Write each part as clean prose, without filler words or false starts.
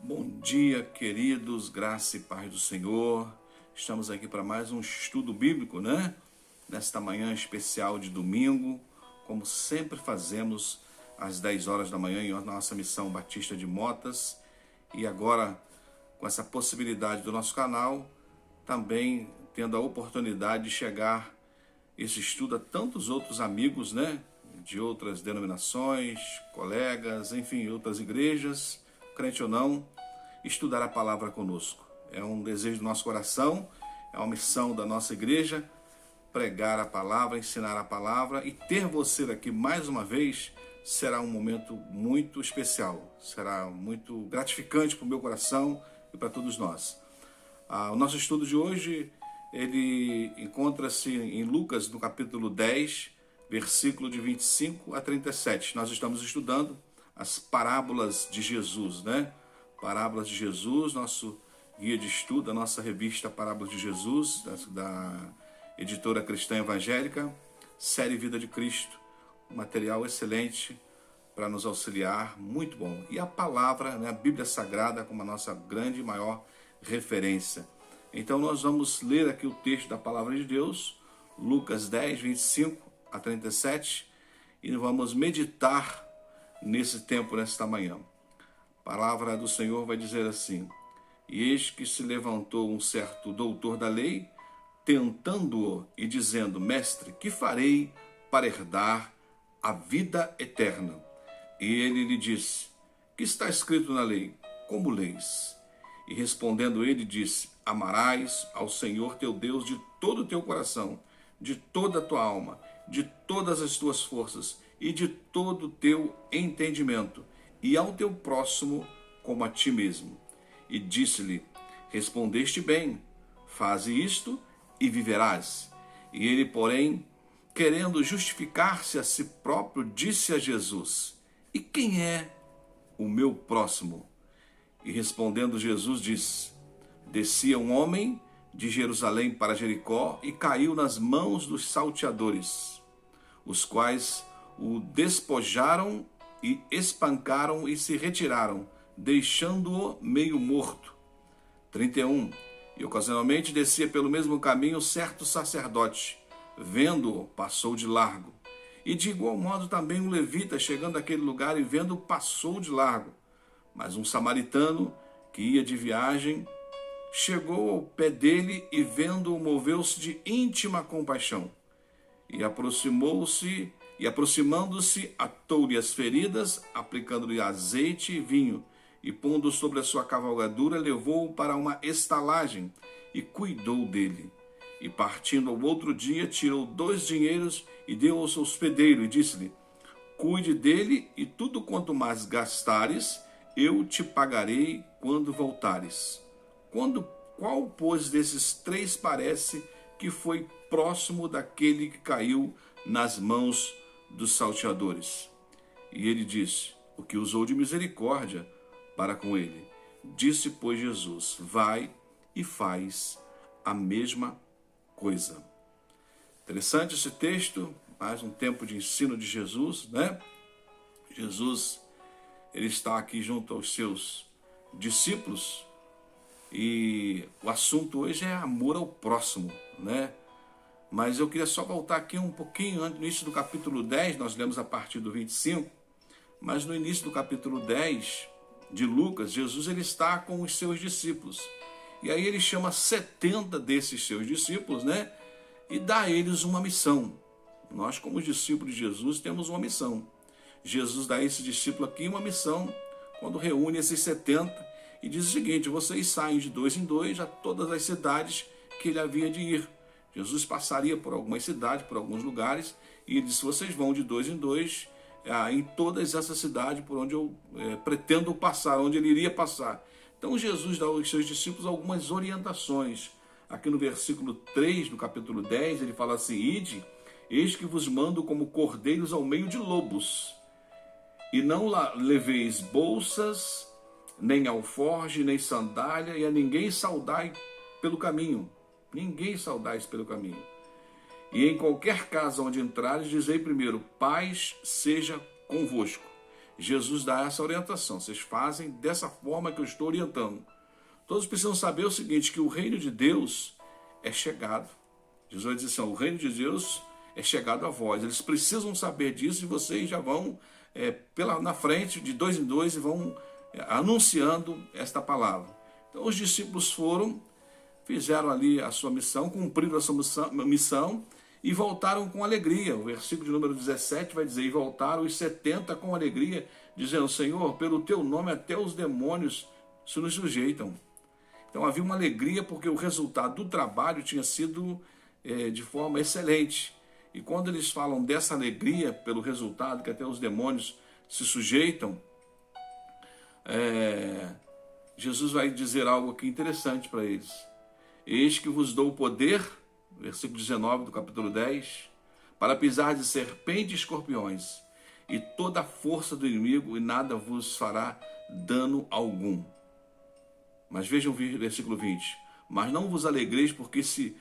Bom dia, queridos, graça e paz do Senhor. Estamos aqui para mais um estudo bíblico, né? Nesta manhã especial de domingo, como sempre fazemos às 10 horas da manhã em nossa missão Batista de Motas. E agora, com essa possibilidade do nosso canal, também tendo a oportunidade de chegar esse estudo a tantos outros amigos, né? De outras denominações, colegas, enfim, outras igrejas, crente ou não, estudar a palavra conosco. É um desejo do nosso coração, é uma missão da nossa igreja, pregar a palavra, ensinar a palavra, e ter você aqui mais uma vez será um momento muito especial, será muito gratificante para o meu coração e para todos nós. O nosso estudo de hoje, ele encontra-se em Lucas, no capítulo 10, versículo de 25 a 37. Nós estamos estudando as parábolas de Jesus, né? Parábolas de Jesus, nosso guia de estudo, a nossa revista Parábolas de Jesus, da editora cristã evangélica, série Vida de Cristo. Um material excelente para nos auxiliar, muito bom. E a palavra, né, a Bíblia Sagrada, como a nossa grande e maior referência. Então nós vamos ler aqui o texto da palavra de Deus, Lucas 10, 25 a 37, e vamos meditar nesse tempo, nesta manhã. A palavra do Senhor vai dizer assim: E eis que se levantou um certo doutor da lei, tentando-o e dizendo: Mestre, que farei para herdar a vida eterna? E ele lhe disse: Que está escrito na lei? Como leis? E respondendo ele disse: Amarás ao Senhor teu Deus de todo o teu coração, de toda a tua alma, de todas as tuas forças e de todo o teu entendimento, e ao teu próximo como a ti mesmo. E disse-lhe: Respondeste bem, faze isto e viverás. E ele, porém, querendo justificar-se a si próprio, disse a Jesus: E quem é o meu próximo? E respondendo Jesus disse: Descia um homem de Jerusalém para Jericó e caiu nas mãos dos salteadores, os quais o despojaram e espancaram e se retiraram, deixando-o meio morto. 31. E ocasionalmente descia pelo mesmo caminho certo sacerdote. Vendo-o, passou de largo. E de igual modo também um levita, chegando àquele lugar e vendo-o, passou de largo. Mas um samaritano, que ia de viagem, chegou ao pé dele e, vendo-o, moveu-se de íntima compaixão. E aproximando-se, atou-lhe as feridas, aplicando-lhe azeite e vinho, e pondo sobre a sua cavalgadura, levou-o para uma estalagem e cuidou dele. E partindo ao outro dia, tirou 2 dinheiros e deu ao seu hospedeiro, e disse-lhe: Cuide dele, e tudo quanto mais gastares, eu te pagarei quando voltares. Qual, pois, desses 3 parece que foi próximo daquele que caiu nas mãos dos salteadores? E ele disse: O que usou de misericórdia para com ele. Disse, pois, Jesus: Vai e faz a mesma coisa. Interessante esse texto, mais um tempo de ensino de Jesus, né? Jesus, ele está aqui junto aos seus discípulos, e o assunto hoje é amor ao próximo, né? Mas eu queria só voltar aqui um pouquinho antes, no início do capítulo 10, nós lemos a partir do 25, mas no início do capítulo 10 de Lucas, Jesus, ele está com os seus discípulos. E aí ele chama 70 desses seus discípulos, né? E dá a eles uma missão. Nós, como discípulos de Jesus, temos uma missão. Jesus dá a esse discípulo aqui uma missão, quando reúne esses 70, e diz o seguinte: vocês saem de 2 em 2 a todas as cidades que ele havia de ir. Jesus passaria por algumas cidades, por alguns lugares, e ele disse: vocês vão de 2 em 2 em todas essas cidades por onde eu pretendo passar, onde ele iria passar. Então Jesus dá aos seus discípulos algumas orientações. Aqui no versículo 3 do capítulo 10, ele fala assim: Ide, eis que vos mando como cordeiros ao meio de lobos. E não leveis bolsas, nem alforge, nem sandália, e a ninguém saudai pelo caminho. Ninguém saudais pelo caminho. E em qualquer casa onde entrares, dizei primeiro: paz seja convosco. Jesus dá essa orientação. Vocês fazem dessa forma que eu estou orientando. Todos precisam saber o seguinte, que o reino de Deus é chegado. Jesus vai dizer assim, o reino de Deus é chegado a vós. Eles precisam saber disso e vocês já vão na frente, de dois em dois, e vão anunciando esta palavra. Então os discípulos fizeram ali a sua missão, cumpriram a sua missão e voltaram com alegria. O versículo de número 17 vai dizer, e voltaram os 70 com alegria, dizendo, Senhor, pelo teu nome até os demônios se nos sujeitam. Então havia uma alegria porque o resultado do trabalho tinha sido de forma excelente. E quando eles falam dessa alegria pelo resultado, que até os demônios se sujeitam, Jesus vai dizer algo aqui interessante para eles. Eis que vos dou o poder, versículo 19 do capítulo 10, para pisar de serpentes e escorpiões, e toda a força do inimigo, e nada vos fará dano algum. Mas vejam o versículo 20. Mas não vos alegreis, porque se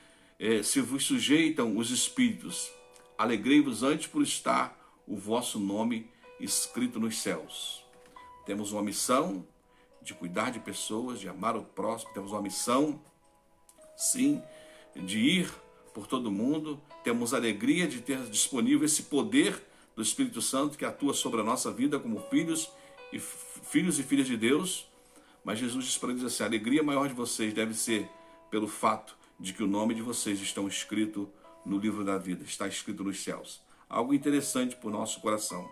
vos sujeitam os espíritos, alegrei-vos antes por estar o vosso nome escrito nos céus. Temos uma missão de cuidar de pessoas, de amar o próximo. Temos uma missão, sim, de ir por todo mundo. Temos alegria de ter disponível esse poder do Espírito Santo que atua sobre a nossa vida como filhos e filhas de Deus. Mas Jesus diz para eles assim, a alegria maior de vocês deve ser pelo fato de que o nome de vocês estão escrito no livro da vida, está escrito nos céus. Algo interessante para o nosso coração.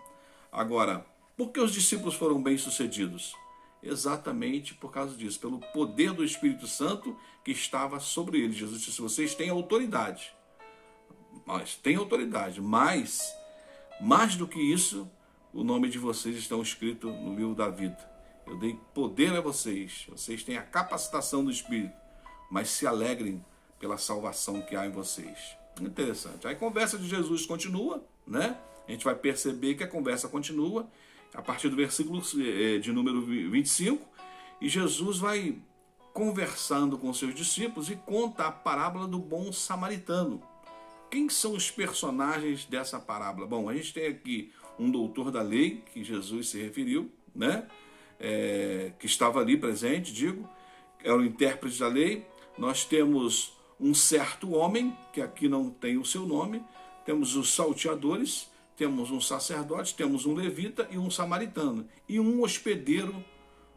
Agora, por que os discípulos foram bem-sucedidos? Exatamente por causa disso, pelo poder do Espírito Santo que estava sobre eles. Jesus disse, vocês têm autoridade. Mas, mais do que isso, o nome de vocês está escrito no livro da vida. Eu dei poder a vocês, vocês têm a capacitação do Espírito, mas se alegrem pela salvação que há em vocês. Interessante. Aí a conversa de Jesus continua, né? A gente vai perceber que a conversa continua a partir do versículo de número 25, e Jesus vai conversando com seus discípulos e conta a parábola do bom samaritano. Quem são os personagens dessa parábola? Bom, a gente tem aqui um doutor da lei, que Jesus se referiu, né? Que estava ali presente, era o intérprete da lei. Nós temos um certo homem, que aqui não tem o seu nome, temos os salteadores, temos um sacerdote, temos um levita e um samaritano, e um hospedeiro,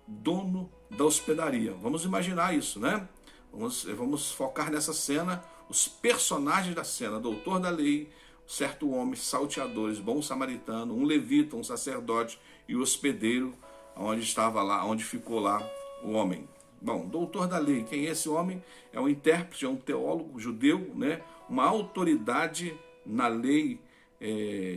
dono da hospedaria. Vamos imaginar isso, né? Vamos focar nessa cena, os personagens da cena, doutor da lei, certo homem, salteadores, bom samaritano, um levita, um sacerdote e o hospedeiro, onde ficou lá o homem. Bom, doutor da lei, quem é esse homem? É um intérprete, é um teólogo judeu, né? Uma autoridade na lei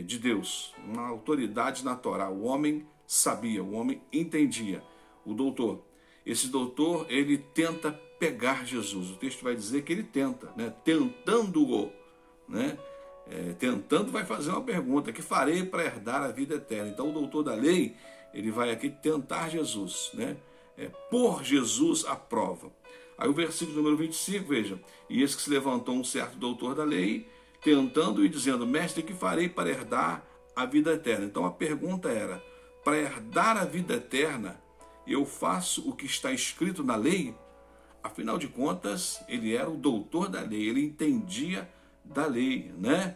de Deus, uma autoridade na Torá. O homem sabia, o homem entendia. O doutor, esse doutor, ele tenta pegar Jesus. O texto vai dizer que ele tenta, né? Tentando-o, né? Tentando, vai fazer uma pergunta: que farei para herdar a vida eterna? Então o doutor da lei, ele vai aqui tentar Jesus, né? Por Jesus à prova. Aí o versículo número 25, veja: e esse que se levantou um certo doutor da lei, tentando e dizendo, mestre, que farei para herdar a vida eterna? Então a pergunta era, para herdar a vida eterna, eu faço o que está escrito na lei? Afinal de contas, ele era o doutor da lei, ele entendia da lei, né?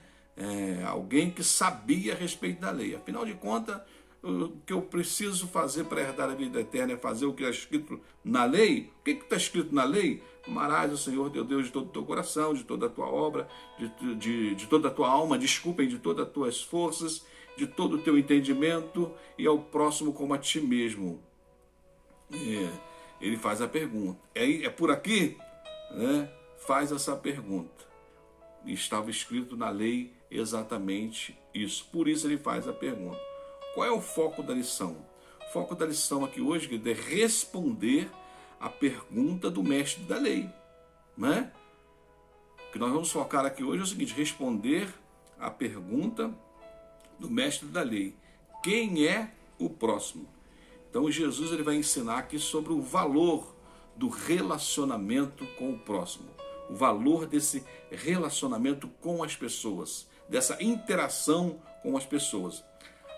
Alguém que sabia a respeito da lei. Afinal de contas, o que eu preciso fazer para herdar a vida eterna é fazer o que está escrito na lei? O que está escrito na lei? Amarás o Senhor teu Deus de todo o teu coração, de toda a tua obra, de toda a tua alma, de todas as tuas forças, de todo o teu entendimento, e ao próximo como a ti mesmo. Ele faz a pergunta. É por aqui? Né? Faz essa pergunta. Estava escrito na lei exatamente isso. Por isso ele faz a pergunta. Qual é o foco da lição? O foco da lição aqui hoje é responder a pergunta do mestre da lei, né? O que nós vamos focar aqui hoje é o seguinte: responder a pergunta do mestre da lei. Quem é o próximo? Então Jesus ele vai ensinar aqui sobre o valor do relacionamento com o próximo, o valor desse relacionamento com as pessoas, dessa interação com as pessoas.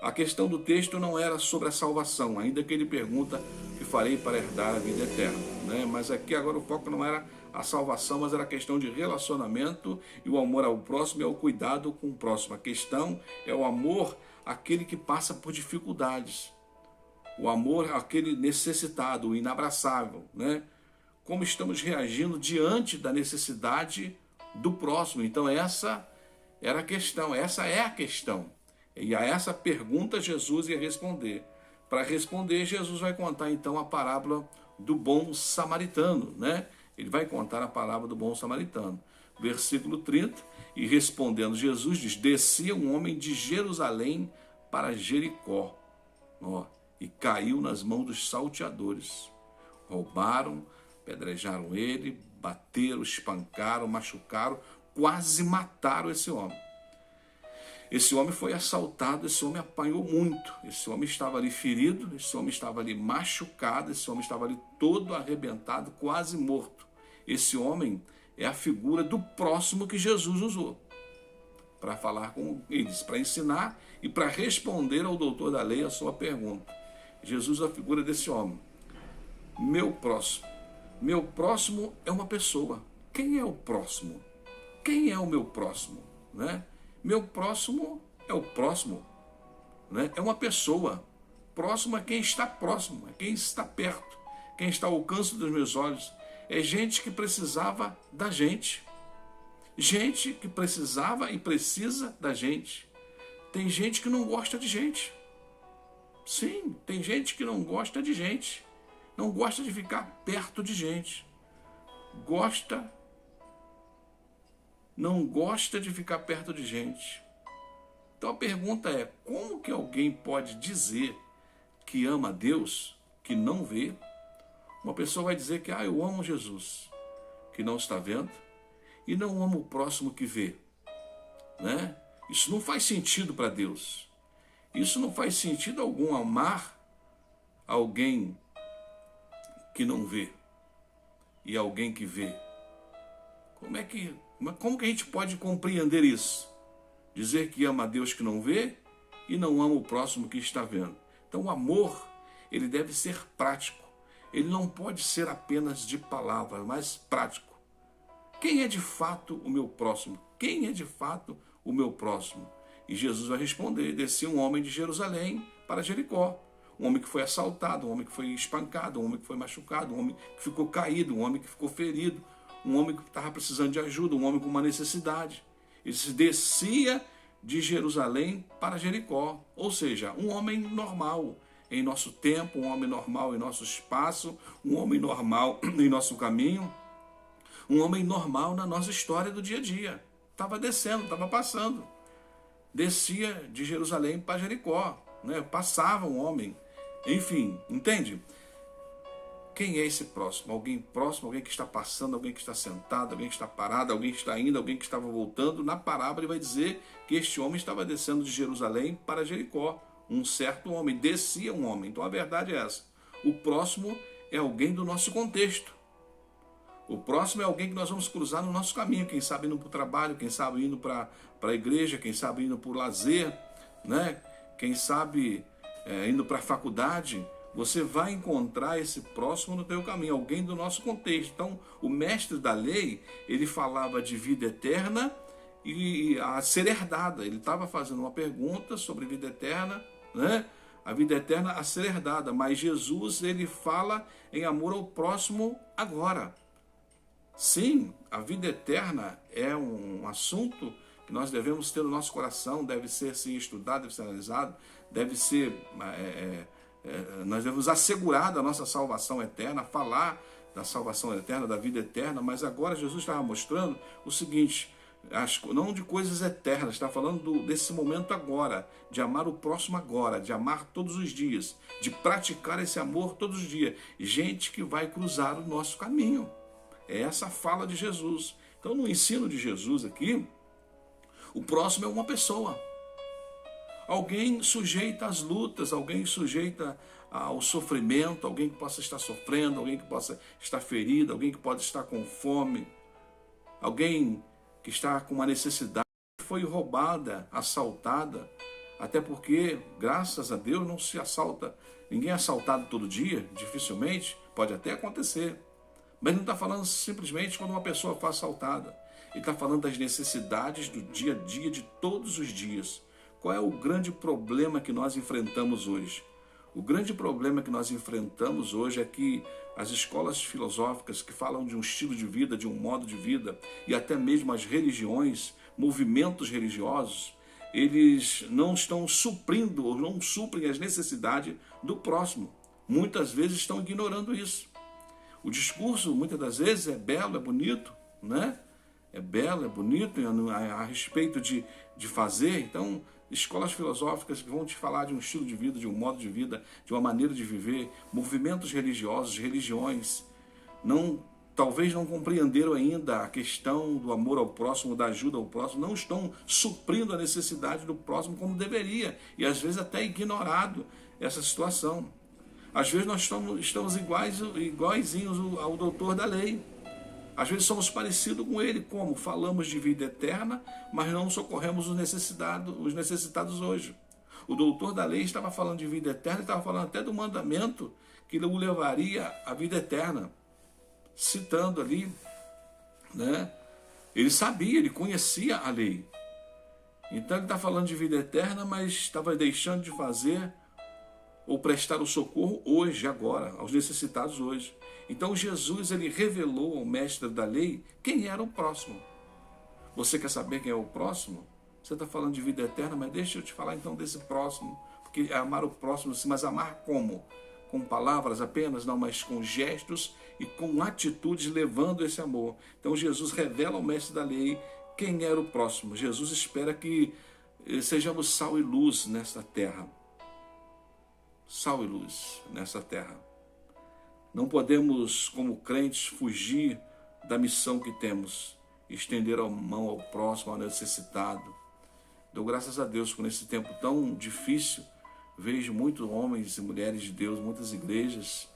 A questão do texto não era sobre a salvação, ainda que ele pergunta o que farei para herdar a vida eterna, né? Mas aqui agora o foco não era a salvação, mas era a questão de relacionamento e o amor ao próximo e ao cuidado com o próximo. A questão é o amor àquele que passa por dificuldades, o amor àquele necessitado, o inabraçável, né? Como estamos reagindo diante da necessidade do próximo. Então essa era a questão, essa é a questão. E a essa pergunta Jesus ia responder. Para responder, Jesus vai contar então a parábola do bom samaritano, né? Ele vai contar a parábola do bom samaritano. Versículo 30, e respondendo Jesus diz: descia um homem de Jerusalém para Jericó, e caiu nas mãos dos salteadores. Roubaram, apedrejaram ele, bateram, espancaram, machucaram, quase mataram esse homem. Esse homem foi assaltado, esse homem apanhou muito, esse homem estava ali ferido, esse homem estava ali machucado, esse homem estava ali todo arrebentado, quase morto. Esse homem é a figura do próximo que Jesus usou para falar com eles, para ensinar e para responder ao doutor da lei a sua pergunta. Jesus é a figura desse homem. Meu próximo. Meu próximo é uma pessoa. Quem é o próximo? Quem é o meu próximo? Né? Meu próximo é o próximo, né? É uma pessoa. Próximo é quem está próximo, é quem está perto, quem está ao alcance dos meus olhos. É gente que precisava da gente. Gente que precisava e precisa da gente. Tem gente que não gosta de gente. Sim, tem gente que não gosta de gente. Não gosta de ficar perto de gente. Não gosta de ficar perto de gente. Então a pergunta é: como que alguém pode dizer que ama a Deus, que não vê? Uma pessoa vai dizer que eu amo Jesus, que não está vendo, e não amo o próximo que vê, né? Isso não faz sentido para Deus. Isso não faz sentido algum, amar alguém que não vê e alguém que vê. Como que a gente pode compreender isso? Dizer que ama a Deus que não vê e não ama o próximo que está vendo. Então o amor, ele deve ser prático. Ele não pode ser apenas de palavras, mas prático. Quem é de fato o meu próximo? Quem é de fato o meu próximo? E Jesus vai responder: descia um homem de Jerusalém para Jericó. Um homem que foi assaltado, um homem que foi espancado, um homem que foi machucado, um homem que ficou caído, um homem que ficou ferido, um homem que estava precisando de ajuda, um homem com uma necessidade. Ele se descia de Jerusalém para Jericó, ou seja, um homem normal em nosso tempo, um homem normal em nosso espaço, um homem normal em nosso caminho, um homem normal na nossa história do dia a dia. Estava descendo, estava passando. Descia de Jerusalém para Jericó, né? Passava um homem. Enfim, entende? Quem é esse próximo? Alguém próximo, alguém que está passando, alguém que está sentado, alguém que está parado, alguém que está indo, alguém que estava voltando. Na parábola ele vai dizer que este homem estava descendo de Jerusalém para Jericó. Um certo homem, descia um homem. Então a verdade é essa. O próximo é alguém do nosso contexto. O próximo é alguém que nós vamos cruzar no nosso caminho. Quem sabe indo para o trabalho, quem sabe indo para a igreja, quem sabe indo para o lazer, né? Quem sabe indo para a faculdade. Você vai encontrar esse próximo no teu caminho, alguém do nosso contexto. Então, o mestre da lei, ele falava de vida eterna e a ser herdada. Ele estava fazendo uma pergunta sobre vida eterna, né? A vida eterna a ser herdada. Mas Jesus, ele fala em amor ao próximo agora. Sim, a vida eterna é um assunto que nós devemos ter no nosso coração, deve ser sim, estudado, deve ser analisado, deve ser... nós devemos assegurar da nossa salvação eterna, falar da salvação eterna, da vida eterna, mas agora Jesus estava mostrando o seguinte, não de coisas eternas, está falando desse momento agora, de amar o próximo agora, de amar todos os dias, de praticar esse amor todos os dias, gente que vai cruzar o nosso caminho. É essa a fala de Jesus. Então no ensino de Jesus aqui, o próximo é uma pessoa. Alguém sujeita às lutas, alguém sujeita ao sofrimento, alguém que possa estar sofrendo, alguém que possa estar ferido, alguém que pode estar com fome, alguém que está com uma necessidade, foi roubada, assaltada, Até porque, graças a Deus, não se assalta, ninguém é assaltado todo dia, dificilmente, pode até acontecer. Mas não está falando simplesmente quando uma pessoa foi assaltada. Ele está falando das necessidades do dia a dia, de todos os dias. Qual é o grande problema que nós enfrentamos hoje? O grande problema que nós enfrentamos hoje é que as escolas filosóficas que falam de um estilo de vida, de um modo de vida, e até mesmo as religiões, movimentos religiosos, eles não estão suprindo ou não suprem as necessidades do próximo. Muitas vezes estão ignorando isso. O discurso, muitas das vezes, é belo, é bonito, né? É belo, é bonito a respeito de fazer. Então, escolas filosóficas que vão te falar de um estilo de vida, de um modo de vida, de uma maneira de viver, movimentos religiosos, religiões, talvez não compreenderam ainda a questão do amor ao próximo, da ajuda ao próximo, não estão suprindo a necessidade do próximo como deveria, e às vezes até ignorado essa situação. Às vezes nós estamos iguaizinhos ao doutor da lei. Às vezes somos parecidos com ele, como falamos de vida eterna, mas não socorremos os necessitados hoje. O doutor da lei estava falando de vida eterna, estava falando até do mandamento que o levaria à vida eterna. Citando ali, né? Ele sabia, ele conhecia a lei. Então ele está falando de vida eterna, mas estava deixando de fazer ou prestar o socorro hoje, agora, aos necessitados hoje. Então Jesus, ele revelou ao mestre da lei quem era o próximo. Você quer saber quem é o próximo? Você está falando de vida eterna, mas deixa eu te falar então desse próximo. Porque amar o próximo, sim, mas amar como? Com palavras apenas? Não, mas com gestos e com atitudes levando esse amor. Então Jesus revela ao mestre da lei quem era o próximo. Jesus espera que sejamos sal e luz nesta terra. Sal e luz nessa terra. Não podemos, como crentes, fugir da missão que temos, estender a mão ao próximo, ao necessitado. Dou graças a Deus por nesse tempo tão difícil, vejo muitos homens e mulheres de Deus, muitas igrejas,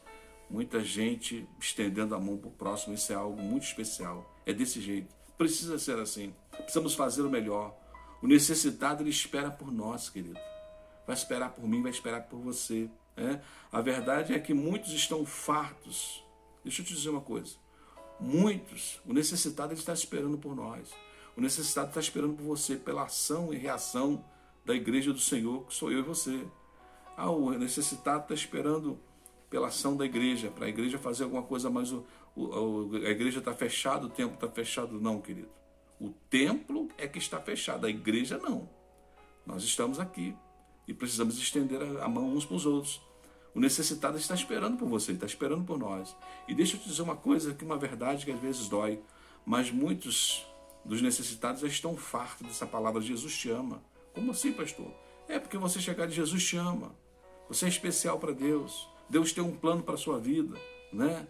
muita gente estendendo a mão para o próximo. Isso é algo muito especial. É desse jeito. Precisa ser assim. Precisamos fazer o melhor. O necessitado, ele espera por nós, querido. Vai esperar por mim, vai esperar por você. A verdade é que muitos estão fartos. Deixa eu te dizer uma coisa. Muitos, o necessitado, ele está esperando por nós. O necessitado está esperando por você, pela ação e reação da igreja do Senhor, que sou eu e você. O necessitado está esperando pela ação da igreja, para a igreja fazer alguma coisa, mas a igreja está fechada, o templo está fechado. Não, querido. O templo é que está fechado, a igreja não. Nós estamos aqui e precisamos estender a mão uns para os outros. O necessitado está esperando por você, está esperando por nós. E deixa eu te dizer uma coisa, uma verdade que às vezes dói, mas muitos dos necessitados já estão fartos dessa palavra: Jesus te ama. Como assim, pastor? É porque você chegar de Jesus te ama. Você é especial para Deus. Deus tem um plano para a sua vida, né?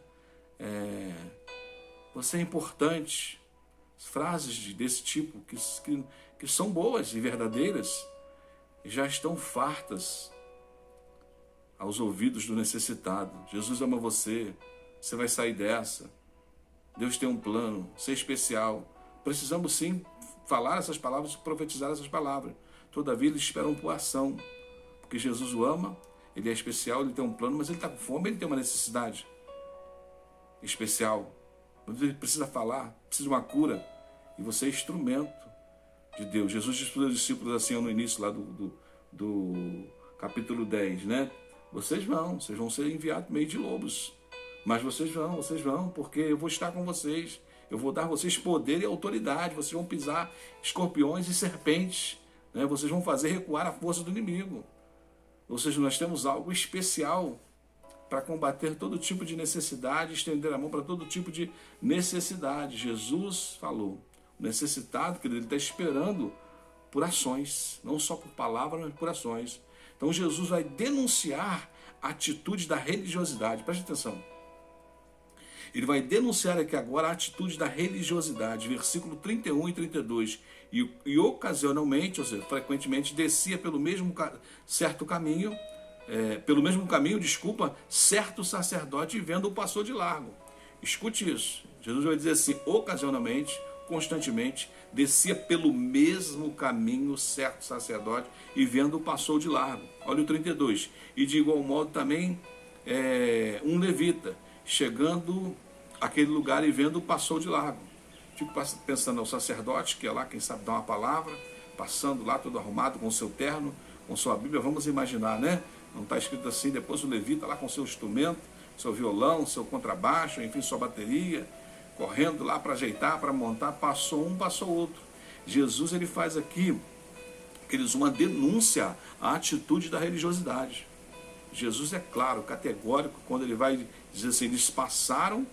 Você é importante. Frases desse tipo, que são boas e verdadeiras, já estão fartas aos ouvidos do necessitado. Jesus ama você. Você vai sair dessa. Deus tem um plano. Você é especial. Precisamos sim falar essas palavras, profetizar essas palavras. Todavia, eles esperam por ação. Porque Jesus o ama, ele é especial, ele tem um plano, mas ele está com fome, ele tem uma necessidade especial. Ele precisa falar, precisa de uma cura. E você é instrumento de Deus. Jesus disse para os discípulos assim no início lá do capítulo 10, né? Vocês vão ser enviados por meio de lobos. Mas vocês vão, porque eu vou estar com vocês. Eu vou dar a vocês poder e autoridade. Vocês vão pisar escorpiões e serpentes, né? Vocês vão fazer recuar a força do inimigo. Ou seja, nós temos algo especial para combater todo tipo de necessidade, estender a mão para todo tipo de necessidade. Jesus falou, o necessitado, que ele está esperando por ações, não só por palavras, mas por ações. Então Jesus vai denunciar a atitude da religiosidade. Preste atenção. Ele vai denunciar aqui agora a atitude da religiosidade, versículo 31 e 32. E ocasionalmente, ou seja, frequentemente, descia pelo mesmo caminho, certo sacerdote, e vendo-o passou de largo. Escute isso. Jesus vai dizer assim, ocasionalmente, constantemente, descia pelo mesmo caminho certo sacerdote e vendo passou de largo. Olha o 32. E de igual modo também um levita, chegando àquele lugar e vendo passou de largo. Fico pensando no sacerdote, que é lá, quem sabe, dá uma palavra, passando lá todo arrumado, com seu terno, com sua Bíblia, vamos imaginar, né? Não está escrito assim, depois o levita lá com seu instrumento, seu violão, seu contrabaixo, enfim, sua bateria, correndo lá para ajeitar, para montar, passou um, passou outro. Jesus, ele faz aqui, uma denúncia à atitude da religiosidade. Jesus é claro, categórico, quando ele vai dizer assim, eles passavam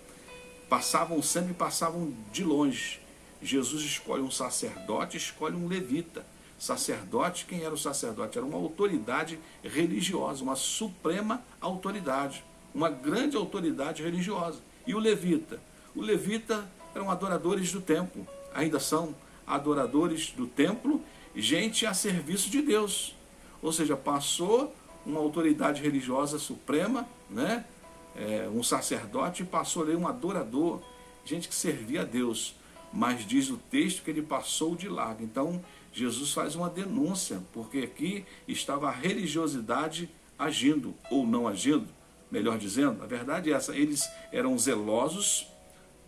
sempre, passavam de longe. Jesus escolhe um sacerdote, escolhe um levita. Sacerdote, quem era o sacerdote? Era uma autoridade religiosa, uma suprema autoridade, uma grande autoridade religiosa. E o levita? O levita eram adoradores do templo, ainda são adoradores do templo, gente a serviço de Deus. Ou seja, passou uma autoridade religiosa suprema, né? Um sacerdote, passou ali um adorador, gente que servia a Deus. Mas diz o texto que ele passou de largo. Então, Jesus faz uma denúncia, porque aqui estava a religiosidade agindo, ou não agindo, melhor dizendo. A verdade é essa, eles eram zelosos,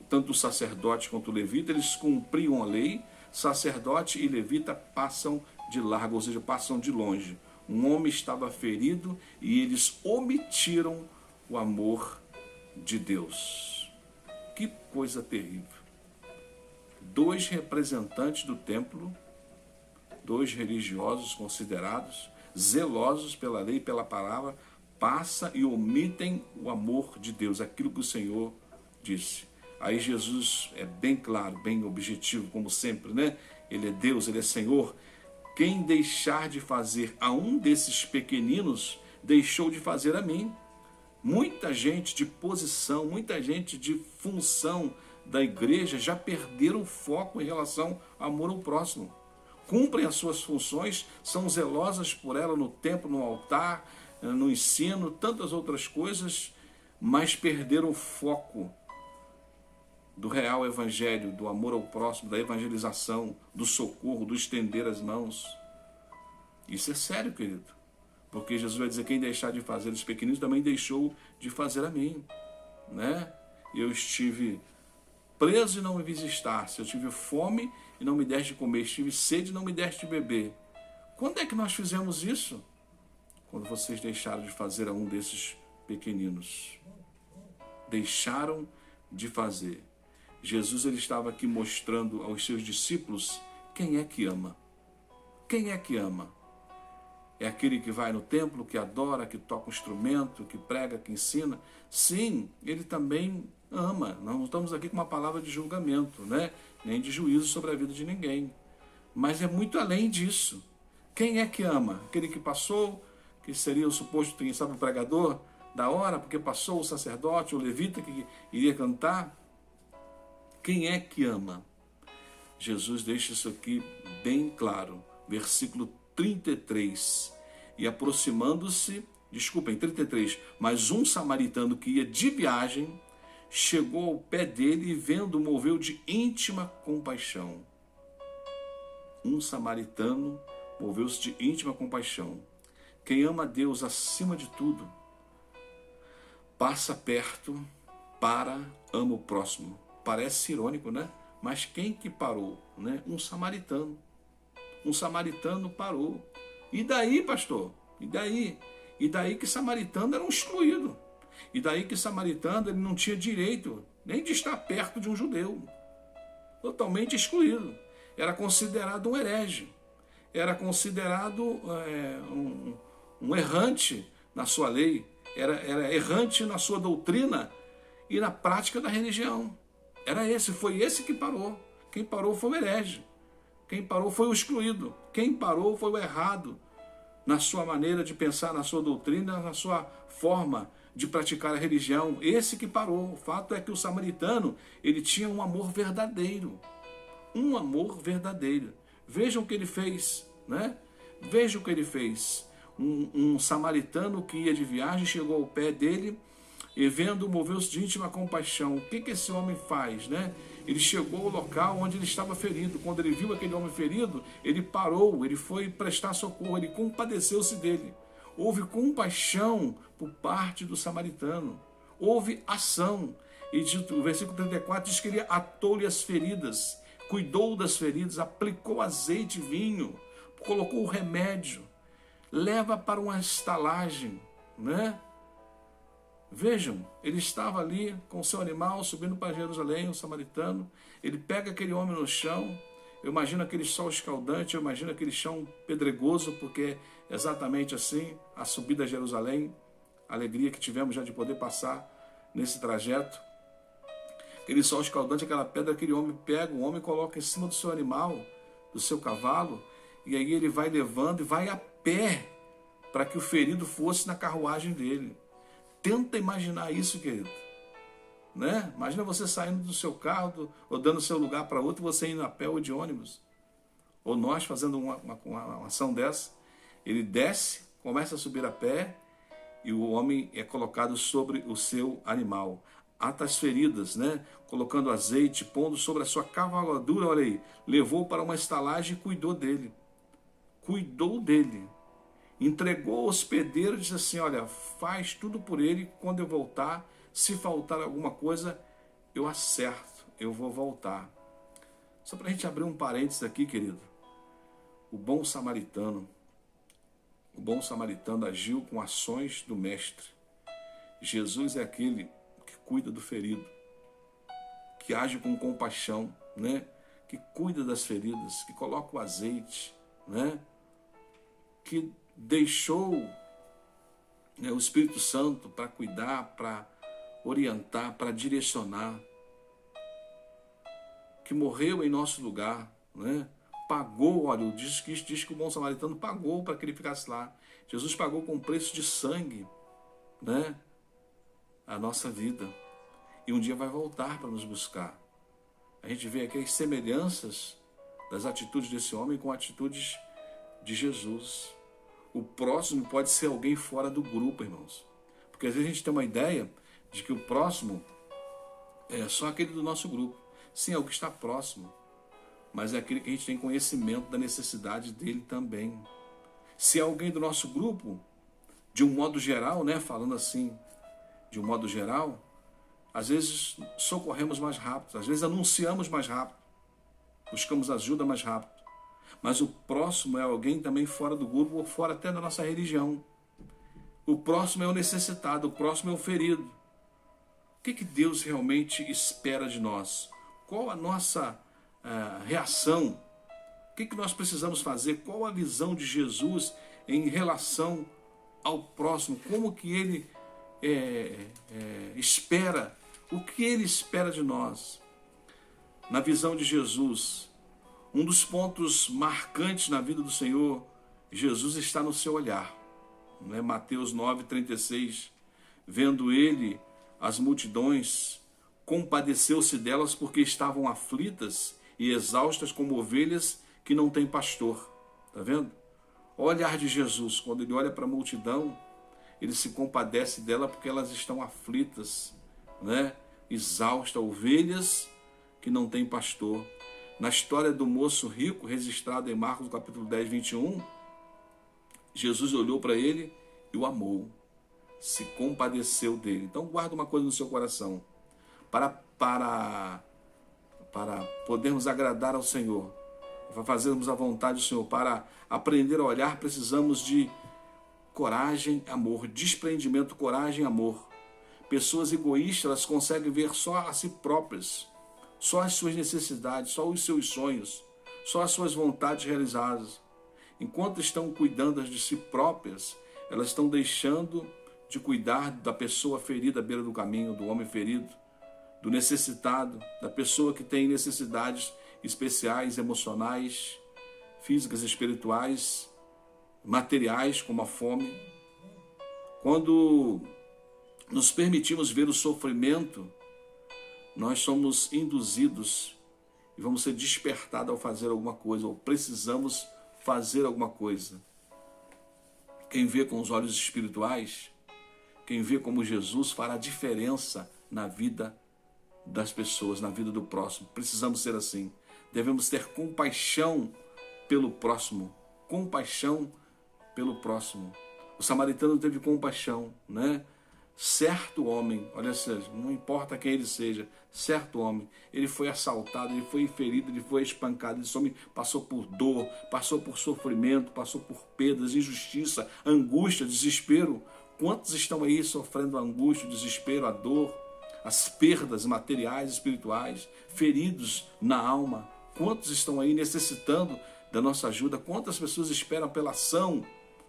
tanto o sacerdote quanto o levita, eles cumpriam a lei. Sacerdote e levita passam de largo, ou seja, passam de longe. Um homem estava ferido e eles omitiram o amor de Deus. Que coisa terrível. 2 representantes do templo, 2 religiosos considerados, zelosos pela lei e pela palavra, passam e omitem o amor de Deus, aquilo que o Senhor disse. Aí Jesus é bem claro, bem objetivo, como sempre, né? Ele é Deus, ele é Senhor. Quem deixar de fazer a um desses pequeninos, deixou de fazer a mim. Muita gente de posição, muita gente de função da igreja já perderam o foco em relação ao amor ao próximo. Cumprem as suas funções, são zelosas por ela no templo, no altar, no ensino, tantas outras coisas, mas perderam o foco do real evangelho, do amor ao próximo, da evangelização, do socorro, do estender as mãos. Isso é sério, querido. Porque Jesus vai dizer, quem deixar de fazer os pequeninos também deixou de fazer a mim, né? Eu estive preso e não me visitaste, eu tive fome e não me deste de comer, estive sede e não me deste de beber. Quando é que nós fizemos isso? Quando vocês deixaram de fazer a um desses pequeninos. Deixaram de fazer. Jesus, ele estava aqui mostrando aos seus discípulos quem é que ama. Quem é que ama? É aquele que vai no templo, que adora, que toca um instrumento, que prega, que ensina? Sim, ele também ama. Nós não estamos aqui com uma palavra de julgamento, né? Nem de juízo sobre a vida de ninguém. Mas é muito além disso. Quem é que ama? Aquele que passou, que seria o suposto, quem sabe, o pregador da hora, porque passou o sacerdote, o levita que iria cantar? Quem é que ama? Jesus deixa isso aqui bem claro. Versículo 33. E aproximando-se, 33, mas um samaritano que ia de viagem, chegou ao pé dele e vendo, moveu de íntima compaixão. Um samaritano moveu-se de íntima compaixão. Quem ama a Deus acima de tudo, passa perto, ama o próximo. Parece irônico, né? Mas quem que parou, né? Um samaritano. Um samaritano parou. E daí, pastor? E daí? E daí que samaritano era um excluído. E daí que samaritano ele não tinha direito nem de estar perto de um judeu. Totalmente excluído. Era considerado um herege. Era considerado um errante na sua lei. Era errante na sua doutrina e na prática da religião. Foi esse que parou. Quem parou foi o herege. Quem parou foi o excluído. Quem parou foi o errado na sua maneira de pensar, na sua doutrina, na sua forma de praticar a religião. Esse que parou. O fato é que o samaritano, ele tinha um amor verdadeiro. Um amor verdadeiro. Vejam o que ele fez, né? Vejam o que ele fez. Um samaritano que ia de viagem, chegou ao pé dele, E vendo, moveu-se de íntima compaixão. O que esse homem faz, né? Ele chegou ao local onde ele estava ferido. Quando ele viu aquele homem ferido, ele parou, ele foi prestar socorro, ele compadeceu-se dele. Houve compaixão por parte do samaritano. Houve ação. E o versículo 34 diz que ele atou-lhe as feridas, cuidou das feridas, aplicou azeite e vinho, colocou o remédio, leva para uma estalagem, né? Vejam, ele estava ali com o seu animal subindo para Jerusalém, o samaritano. Ele pega aquele homem no chão. Eu imagino aquele sol escaldante, eu imagino aquele chão pedregoso, porque é exatamente assim a subida a Jerusalém, a alegria que tivemos já de poder passar nesse trajeto. Aquele sol escaldante, aquela pedra, aquele homem pega, o homem coloca em cima do seu animal, do seu cavalo, e aí ele vai levando e vai a pé para que o ferido fosse na carruagem dele. Tenta imaginar isso, querido. Né? Imagina você saindo do seu carro, ou dando seu lugar para outro, e você indo a pé ou de ônibus. Ou nós fazendo uma ação dessa. Ele desce, começa a subir a pé, e o homem é colocado sobre o seu animal. Ata as feridas, né? Colocando azeite, pondo sobre a sua cavalgadura, olha aí. Levou para uma estalagem e cuidou dele. Cuidou dele. Entregou ao hospedeiro e disse assim, olha, faz tudo por ele, quando eu voltar, se faltar alguma coisa, eu acerto, eu vou voltar. Só para a gente abrir um parênteses aqui, querido. O bom samaritano agiu com ações do mestre. Jesus é aquele que cuida do ferido, que age com compaixão, né? Que cuida das feridas, que coloca o azeite, né? Que deixou, né, o Espírito Santo para cuidar, para orientar, para direcionar, que morreu em nosso lugar, né? Pagou, olha, diz que o bom samaritano pagou para que ele ficasse lá. Jesus pagou com preço de sangue, né, a nossa vida, e um dia vai voltar para nos buscar. A gente vê aqui as semelhanças das atitudes desse homem com atitudes de Jesus. O próximo pode ser alguém fora do grupo, irmãos. Porque às vezes a gente tem uma ideia de que o próximo é só aquele do nosso grupo. Sim, é o que está próximo. Mas é aquele que a gente tem conhecimento da necessidade dele também. Se é alguém do nosso grupo, de um modo geral, né, falando assim, de um modo geral, às vezes socorremos mais rápido, às vezes anunciamos mais rápido, buscamos ajuda mais rápido. Mas o próximo é alguém também fora do grupo ou fora até da nossa religião. O próximo é o necessitado, o próximo é o ferido. O que Deus realmente espera de nós? Qual a nossa reação? O que nós precisamos fazer? Qual a visão de Jesus em relação ao próximo? Como que ele espera? O que ele espera de nós? Na visão de Jesus, um dos pontos marcantes na vida do Senhor, Jesus está no seu olhar. Né? Mateus 9,36, vendo ele as multidões, compadeceu-se delas porque estavam aflitas e exaustas como ovelhas que não têm pastor. Está vendo? O olhar de Jesus, quando ele olha para a multidão, ele se compadece dela porque elas estão aflitas, né? Exaustas, ovelhas que não têm pastor. Na história do moço rico, registrada em Marcos capítulo 10, 21, Jesus olhou para ele e o amou, se compadeceu dele. Então guarda uma coisa no seu coração, para podermos agradar ao Senhor, para fazermos a vontade do Senhor, para aprender a olhar, precisamos de coragem, amor, desprendimento, coragem, amor. Pessoas egoístas, elas conseguem ver só a si próprias, só as suas necessidades, só os seus sonhos, só as suas vontades realizadas. Enquanto estão cuidando de si próprias, elas estão deixando de cuidar da pessoa ferida à beira do caminho, do homem ferido, do necessitado, da pessoa que tem necessidades especiais, emocionais, físicas, espirituais, materiais, como a fome. Quando nos permitimos ver o sofrimento, nós somos induzidos e vamos ser despertados ao fazer alguma coisa, ou precisamos fazer alguma coisa. Quem vê com os olhos espirituais, Quem vê como Jesus fará diferença na vida das pessoas, na vida do próximo. Precisamos ser assim. Devemos ter compaixão pelo próximo. Compaixão pelo próximo. O samaritano teve compaixão, né? Certo homem, olha só, não importa quem ele seja, certo homem, ele foi assaltado, ele foi ferido, ele foi espancado, esse homem passou por dor, passou por sofrimento, passou por perdas, injustiça, angústia, desespero. Quantos estão aí sofrendo a angústia, o desespero, a dor, as perdas materiais, espirituais, feridos na alma? Quantos estão aí necessitando da nossa ajuda? Quantas pessoas esperam pela ação,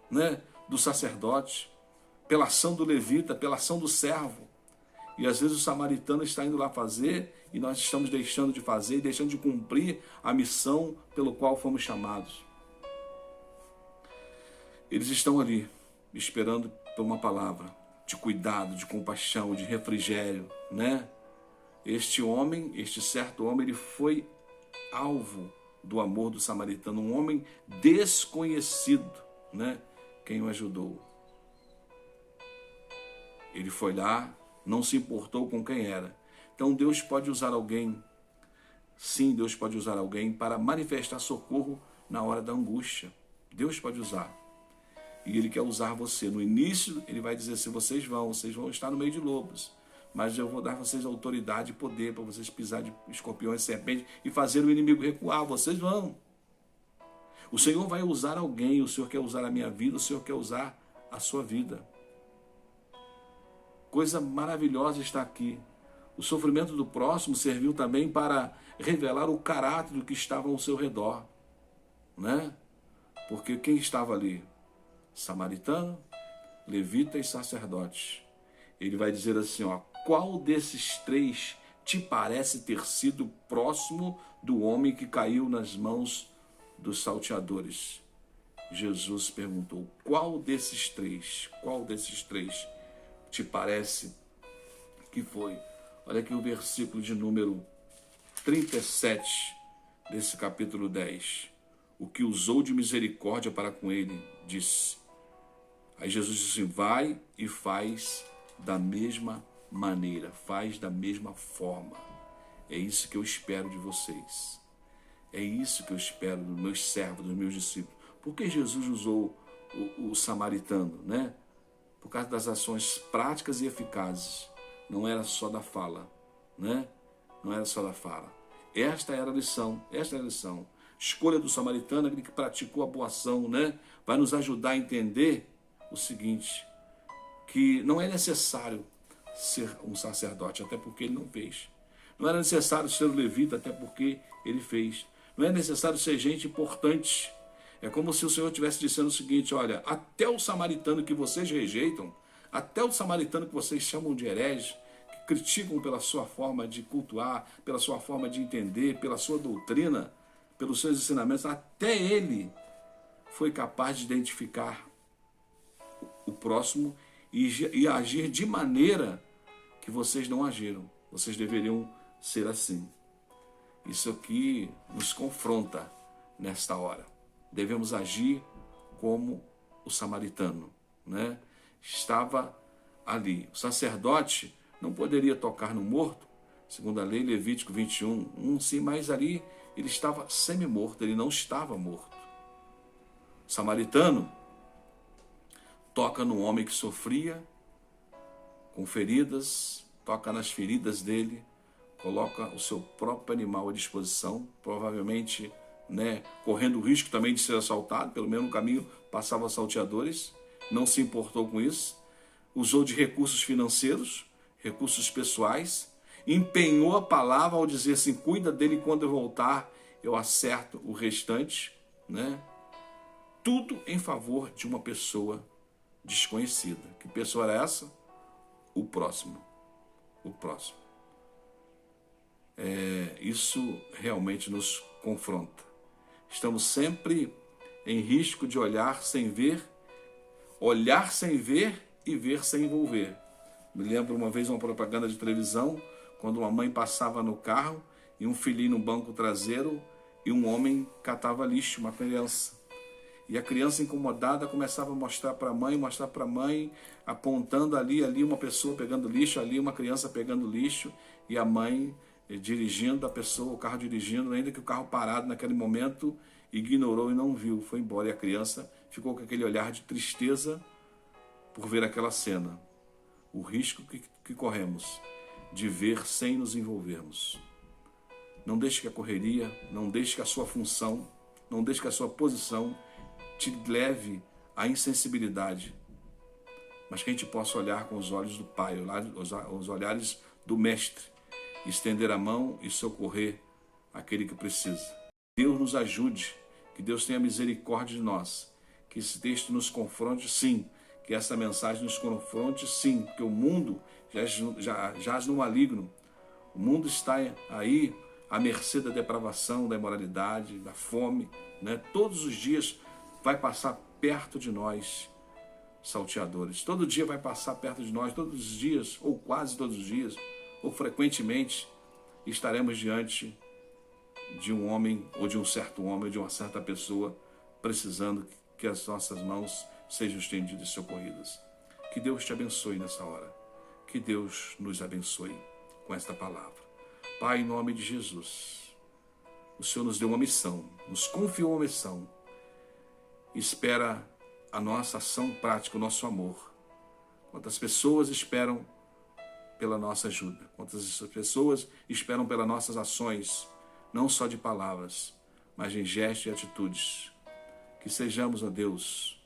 né, do sacerdote, pela ação do levita, pela ação do servo? E às vezes o samaritano está indo lá fazer e nós estamos deixando de fazer e deixando de cumprir a missão pelo qual fomos chamados. Eles estão ali esperando por uma palavra de cuidado, de compaixão, de refrigério, né? Este homem, este certo homem, ele foi alvo do amor do samaritano, um homem desconhecido, né? Quem o ajudou. Ele foi lá, não se importou com quem era. Então Deus pode usar alguém, sim, Deus pode usar alguém para manifestar socorro na hora da angústia. Deus pode usar. E Ele quer usar você. No início, Ele vai dizer, se vocês vão estar no meio de lobos, mas eu vou dar a vocês autoridade e poder para vocês pisar de escorpiões e serpentes e fazer o inimigo recuar. Vocês vão. O Senhor vai usar alguém, o Senhor quer usar a minha vida, o Senhor quer usar a sua vida. Coisa maravilhosa está aqui. O sofrimento do próximo serviu também para revelar o caráter do que estava ao seu redor, né? Porque quem estava ali? Samaritano, levita e sacerdote. Ele vai dizer assim, ó, qual desses três te parece ter sido próximo do homem que caiu nas mãos dos salteadores? Jesus perguntou, qual desses três te parece que foi? Olha aqui o versículo de número 37 desse capítulo 10. O que usou de misericórdia para com ele, disse. Aí Jesus disse assim, vai e faz da mesma maneira, faz da mesma forma. É isso que eu espero de vocês. É isso que eu espero dos meus servos, dos meus discípulos. Por que Jesus usou o samaritano, né? Por causa das ações práticas e eficazes. Não era só da fala, né? Não era só da fala. Esta era a lição, Escolha do samaritano, aquele que praticou a boa ação, né? Vai nos ajudar a entender o seguinte, que não é necessário ser um sacerdote, até porque ele não fez. Não era necessário ser um levita, até porque ele fez. Não é necessário ser gente importante. É como se o Senhor estivesse dizendo o seguinte, olha, até o samaritano que vocês rejeitam, até o samaritano que vocês chamam de herege, que criticam pela sua forma de cultuar, pela sua forma de entender, pela sua doutrina, pelos seus ensinamentos, até ele foi capaz de identificar o próximo e agir de maneira que vocês não agiram. Vocês deveriam ser assim. Isso aqui nos confronta nesta hora. Devemos agir como o samaritano, né? Estava ali. O sacerdote não poderia tocar no morto, segundo a lei, Levítico 21, sim, mas ali ele estava semi-morto, ele não estava morto. O samaritano toca no homem que sofria com feridas, toca nas feridas dele, coloca o seu próprio animal à disposição, provavelmente, né, correndo o risco também de ser assaltado, pelo mesmo caminho passavam salteadores, não se importou com isso, usou de recursos financeiros, recursos pessoais, empenhou a palavra ao dizer assim, cuida dele, quando eu voltar eu acerto o restante, né? Tudo em favor de uma pessoa desconhecida. Que pessoa era essa? O próximo. O próximo. Isso realmente nos confronta. Estamos sempre em risco de olhar sem ver e ver sem envolver. Me lembro uma vez uma propaganda de televisão, quando uma mãe passava no carro e um filhinho no banco traseiro e um homem catava lixo, uma criança. E a criança incomodada começava a mostrar para a mãe, apontando ali uma pessoa pegando lixo, ali uma criança pegando lixo, e a mãe dirigindo a pessoa, o carro dirigindo, ainda que o carro parado naquele momento, ignorou e não viu, foi embora. E a criança ficou com aquele olhar de tristeza por ver aquela cena. O risco que corremos de ver sem nos envolvermos. Não deixe que a correria, não deixe que a sua função, não deixe que a sua posição te leve à insensibilidade, mas que a gente possa olhar com os olhos do Pai, os olhares do Mestre, estender a mão e socorrer aquele que precisa. Deus nos ajude, que Deus tenha misericórdia de nós, que esse texto nos confronte sim, que essa mensagem nos confronte sim, porque o mundo já jaz no maligno, o mundo está aí à mercê da depravação, da imoralidade, da fome, né? Todos os dias vai passar perto de nós salteadores. Todo dia vai passar perto de nós, todos os dias, ou quase todos os dias, ou frequentemente, estaremos diante de um homem, ou de um certo homem, ou de uma certa pessoa, precisando que as nossas mãos sejam estendidas e socorridas. Que Deus te abençoe nessa hora. Que Deus nos abençoe com esta palavra. Pai, em nome de Jesus, o Senhor nos deu uma missão, nos confiou uma missão. Espera a nossa ação prática, o nosso amor. Quantas pessoas esperam pela nossa ajuda, quantas pessoas esperam pelas nossas ações, não só de palavras, mas em gestos e atitudes. Que sejamos, ó Deus,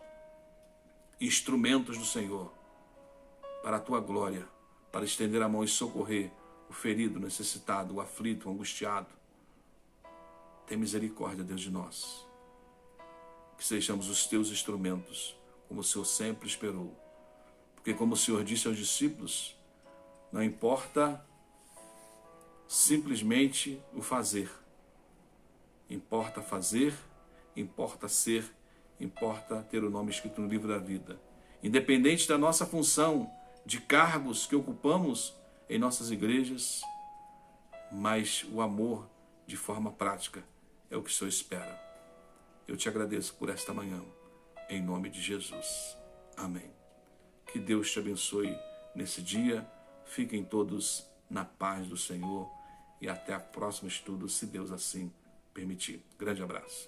instrumentos do Senhor, para a Tua glória, para estender a mão e socorrer o ferido, o necessitado, o aflito, o angustiado. Tem misericórdia, Deus, de nós. Que sejamos os Teus instrumentos, como o Senhor sempre esperou. Porque como o Senhor disse aos discípulos, não importa simplesmente o fazer. Importa fazer, importa ser, importa ter o nome escrito no livro da vida. Independente da nossa função, de cargos que ocupamos em nossas igrejas, mas o amor de forma prática é o que o Senhor espera. Eu te agradeço por esta manhã, em nome de Jesus. Amém. Que Deus te abençoe nesse dia. Fiquem todos na paz do Senhor e até o próximo estudo, se Deus assim permitir. Grande abraço.